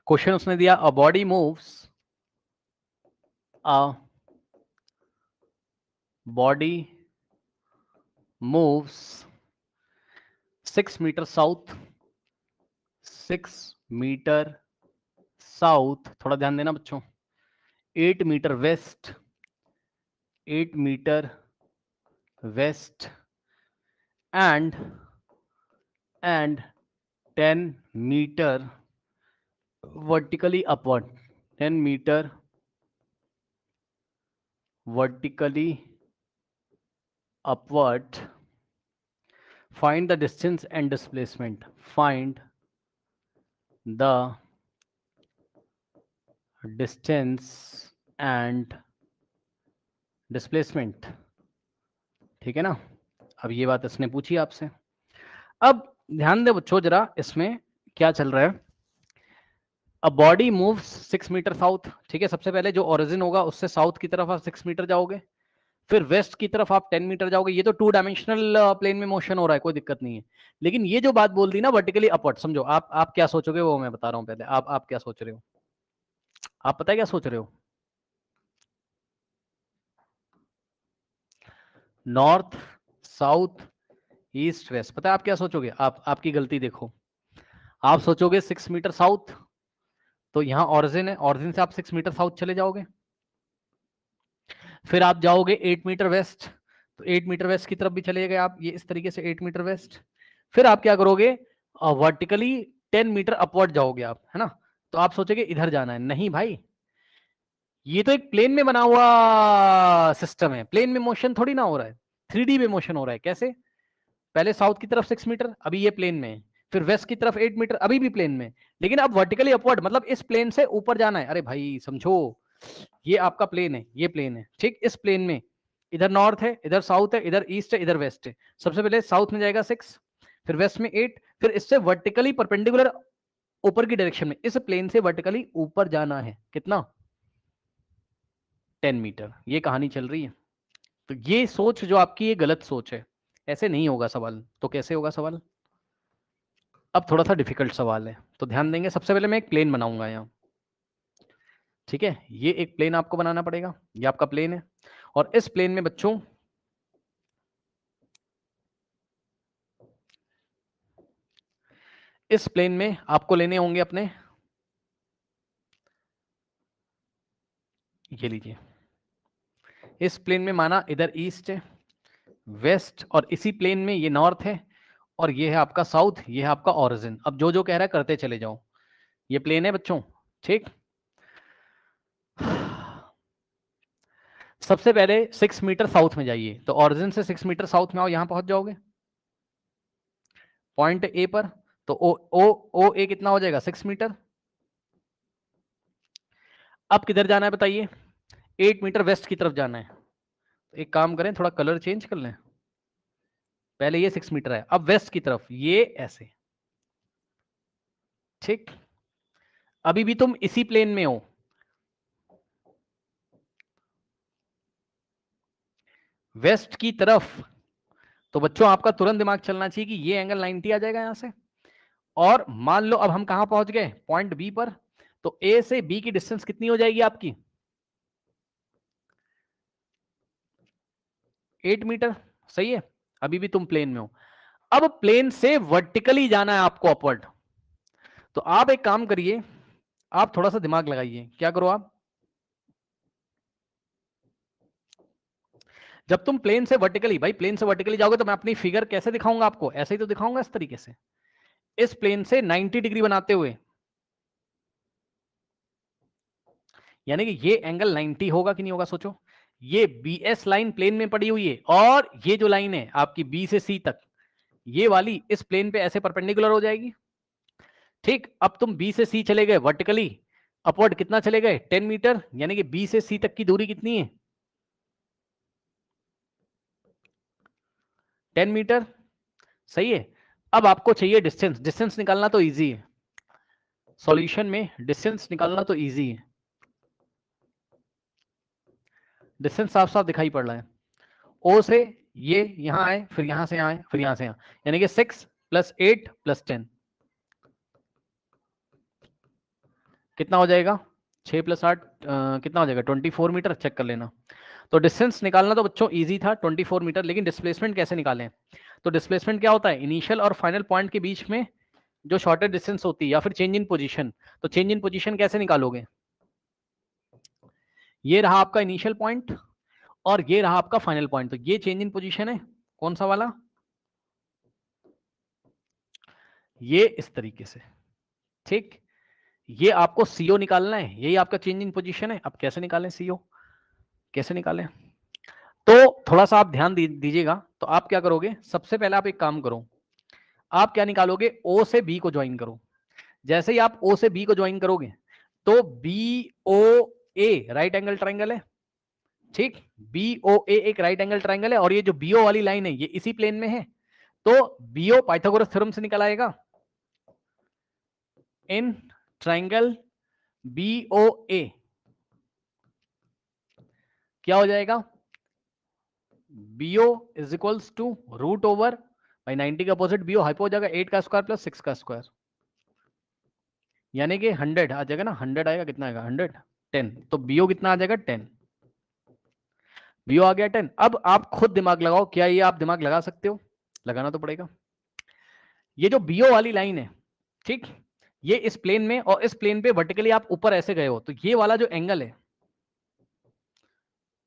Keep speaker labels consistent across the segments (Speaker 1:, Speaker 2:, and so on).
Speaker 1: Question उसने दिया, a body moves 6 metre south, 6 metre south, थोड़ा ध्यान देना बच्चों, 8 metre west, 8 metre west and 10 metre vertically upward, 10 meter vertically upward. Find the distance and displacement. Find the distance and displacement. ठीक है ना? अब ये बात इसने पूछी आपसे। अब ध्यान दे बच्चों जरा, इसमें क्या चल रहा है। A body moves 6 metre south, ठीक है। सबसे पहले जो ओरिजिन होगा उससे साउथ की तरफ आप 6 मीटर जाओगे, फिर वेस्ट की तरफ आप 10 मीटर जाओगे। ये तो 2 डायमेंशनल प्लेन में मोशन हो रहा है, कोई दिक्कत नहीं है। लेकिन ये जो बात बोल दी ना वर्टिकली अपवर्ड, समझो आप क्या सोचोगे वो मैं बता रहा हूं। पहले आप क्या सोच रहे हो, आप पता है क्या सोच रहे हो? North, south, east, west. पता है आप क्या सोचोगे? आपकी गलती देखो, आप सोचोगे 6 मीटर साउथ, तो यहां ऑरिजिन है, ऑरिजिन से आप 6 मीटर साउथ चले जाओगे, फिर आप जाओगे 8 मीटर वेस्ट, तो 8 मीटर वेस्ट की तरफ भी चले गए आप, ये इस तरीके से 8 मीटर वेस्ट। फिर आप क्या करोगे, वर्टिकली 10 मीटर अपवर्ड जाओगे आप, है ना। तो आप सोचोगे इधर जाना है, नहीं भाई, ये तो एक प्लेन में बना हुआ सिस्टम है, प्लेन में मोशन थोड़ी ना हो रहा है, 3D में मोशन हो रहा है। कैसे? पहले साउथ की तरफ 6 मीटर, अभी ये प्लेन में है, फिर वेस्ट की तरफ 8 मीटर, अभी भी प्लेन में, लेकिन अब वर्टिकली अपवर्ड, मतलब इस प्लेन से ऊपर जाना है। अरे भाई समझो, ये आपका प्लेन है, ये प्लेन है, ठीक। इस प्लेन में इधर नॉर्थ है, इधर साउथ है, इधर ईस्ट है, इधर वेस्ट है। सबसे पहले साउथ में जाएगा 6, फिर वेस्ट में 8, फिर इससे वर्टिकली परपेंडिकुलर ऊपर की डायरेक्शन में इस प्लेन से वर्टिकली ऊपर जाना है। कितना? 10 मीटर। ये कहानी चल रही है। तो ये सोच जो आपकी, ये गलत सोच है, ऐसे नहीं होगा सवाल। तो कैसे होगा सवाल? अब थोड़ा सा डिफिकल्ट सवाल है, तो ध्यान देंगे। सबसे पहले मैं एक प्लेन बनाऊंगा यहाँ, ठीक है। ये एक प्लेन आपको बनाना पड़ेगा, ये आपका प्लेन है, और इस प्लेन में बच्चों इस प्लेन में आपको लेने होंगे अपने, ये लीजिए, इस प्लेन में माना इधर ईस्ट है, वेस्ट, और इसी प्लेन में ये नॉर्थ है, और ये है आपका साउथ, ये है आपका ओरिजिन। अब जो जो कह रहा है करते चले जाओ। ये प्लेन है बच्चों, ठीक। सबसे पहले 6 मीटर साउथ में जाइए, तो ओरिजिन से 6 मीटर साउथ में आओ, यहां पहुंच जाओगे पॉइंट ए पर। तो ओ ओ ओ ए कितना हो जाएगा? 6 मीटर। अब किधर जाना है बताइए? 8 मीटर वेस्ट की तरफ जाना है। तो एक काम करें, थोड़ा कलर चेंज कर लें। पहले ये 6 मीटर है, अब वेस्ट की तरफ ये ऐसे, ठीक। अभी भी तुम इसी प्लेन में हो, वेस्ट की तरफ। तो बच्चों आपका तुरंत दिमाग चलना चाहिए कि ये एंगल 90 आ जाएगा यहां से। और मान लो अब हम कहां पहुंच गए? पॉइंट बी पर। तो ए से बी की डिस्टेंस कितनी हो जाएगी आपकी? 8 मीटर। सही है, अभी भी तुम प्लेन में हो। अब प्लेन से वर्टिकली जाना है आपको अपवर्ड। तो आप एक काम करिए, आप थोड़ा सा दिमाग लगाइए। क्या करो आप, जब तुम प्लेन से वर्टिकली, भाई प्लेन से वर्टिकली जाओगे तो मैं अपनी फिगर कैसे दिखाऊंगा आपको? ऐसे ही तो दिखाऊंगा, इस तरीके से, इस प्लेन से 90 डिग्री बनाते हुए। यानी कि ये एंगल 90 होगा कि नहीं होगा? सोचो, ये बी एस लाइन प्लेन में पड़ी हुई है, और ये जो लाइन है आपकी बी से सी तक, ये वाली इस प्लेन पे ऐसे परपेंडिकुलर हो जाएगी, ठीक। अब तुम बी से सी चले गए वर्टिकली अपवर्ड, कितना चले गए? 10 मीटर। यानी कि बी से सी तक की दूरी कितनी है? 10 मीटर। सही है। अब आपको चाहिए डिस्टेंस। डिस्टेंस निकालना तो इजी है, सॉल्यूशन में डिस्टेंस निकालना तो इजी है। डिस्टेंस साफ साफ दिखाई पड़ रहा है। ओ से ये यहां आए, फिर यहां से आए, फिर यहां से यहां, यानी कि 6 + 8 + 10, कितना हो जाएगा 6 + 8 कितना हो जाएगा 24 मीटर, चेक कर लेना। तो डिस्टेंस निकालना तो बच्चों इजी था 24 मीटर, लेकिन डिस्प्लेसमेंट कैसे निकालें? तो डिस्प्लेसमेंट क्या होता है, इनिशियल और फाइनल पॉइंट के बीच में जो शॉर्टेस्ट डिस्टेंस होती है, या फिर चेंज इन पोजीशन। तो चेंज इन पोजीशन कैसे निकालोगे? ये रहा आपका इनिशियल पॉइंट और ये रहा आपका फाइनल पॉइंट, तो ये चेंज इन पोजीशन है, कौन सा वाला, ये इस तरीके से, ठीक। ये आपको सीओ निकालना है, यही आपका चेंज इन पोजीशन है। अब कैसे निकालें सीओ, कैसे निकालें? तो थोड़ा सा आप ध्यान दीजिएगा। तो आप क्या करोगे, सबसे पहले आप एक काम करो, आप क्या निकालोगे, ओ से बी को ज्वाइन करो। जैसे ही आप ओ से बी को ज्वाइन करोगे तो बी ओ ए राइट एंगल ट्राइंगल है, ठीक। बी ओ ए एक राइट एंगल ट्राइंगल है, और ये जो बीओ वाली लाइन है ये इसी प्लेन में है। तो बीओ पाइथागोरस थ्योरम से निकल आएगा, इन ट्राइंगल बीओ ए क्या हो जाएगा, B O is equals to root over भाई 90 का अपोजिट बीओ हाइपो हो जाएगा 8 का स्क्वायर प्लस 6 का स्क्वायर, यानी कि 100 आ जाएगा ना, 100 आएगा, कितना आएगा 100 10, तो बीओ कितना आ जाएगा 10, बीओ आ गया 10। अब आप खुद दिमाग लगाओ, क्या ये आप दिमाग लगा सकते हो? लगाना तो पड़ेगा। ये जो बीओ वाली लाइन है, ठीक, ये इस प्लेन में और इस प्लेन पे वर्टिकली आप ऊपर ऐसे गए हो, तो ये वाला जो एंगल है,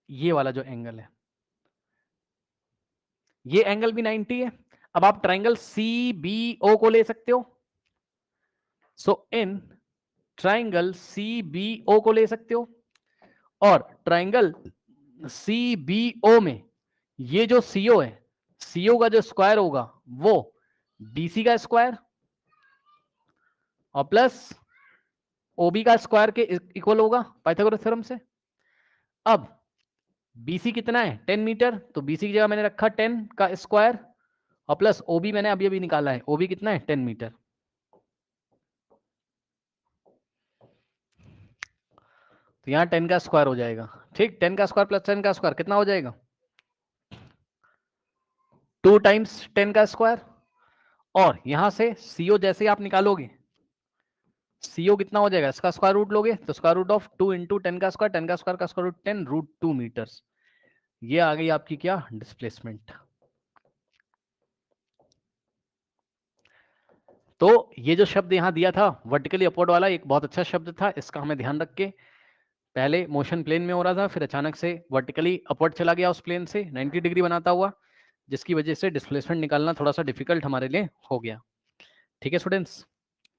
Speaker 1: ये वाला जो एंगल है, ये एंगल भी 90 है। अब आप ट्राइंगल सीबीओ को ले सकते हो, सो इन ट्राइंगल सीबीओ को ले सकते हो, और ट्राइंगल सीबीओ में ये जो सीओ है, सीओ का जो स्क्वायर होगा वो बीसी का स्क्वायर और प्लस ओबी का स्क्वायर के इक्वल होगा पाइथागोरस थ्योरम से। अब बीसी कितना है 10 मीटर, तो बीसी की जगह मैंने रखा 10 का स्क्वायर और प्लस ओबी मैंने अभी अभी निकाला है, ओबी कितना है 10 मीटर। तो यहां 10 का स्क्वायर हो जाएगा, ठीक। 10 का स्क्वायर प्लस 10 का स्क्वायर कितना हो जाएगा 2 टाइम्स 10 का स्क्वायर, और यहां से सीओ जैसे ही आप निकालोगे, सीओ कितना हो जाएगा, इसका स्क्वायर रूट लोगे तो स्क्वायर रूट ऑफ 2 इंटू 10 का स्क्वायर, 10 का स्क्वायर का स्क्वायर रूट 10 रूट 2 मीटर्स। ये आ गई आपकी क्या डिस्प्लेसमेंट। तो ये जो शब्द यहां दिया था वर्टिकली अपवर्ड वाला, एक बहुत अच्छा शब्द था, इसका हमें ध्यान रख के, पहले मोशन प्लेन में हो रहा था, फिर अचानक से वर्टिकली अपवर्ड चला गया उस प्लेन से 90 डिग्री बनाता हुआ, जिसकी वजह से डिस्प्लेसमेंट निकालना थोड़ा सा डिफिकल्ट हमारे लिए हो गया। ठीक है स्टूडेंट्स।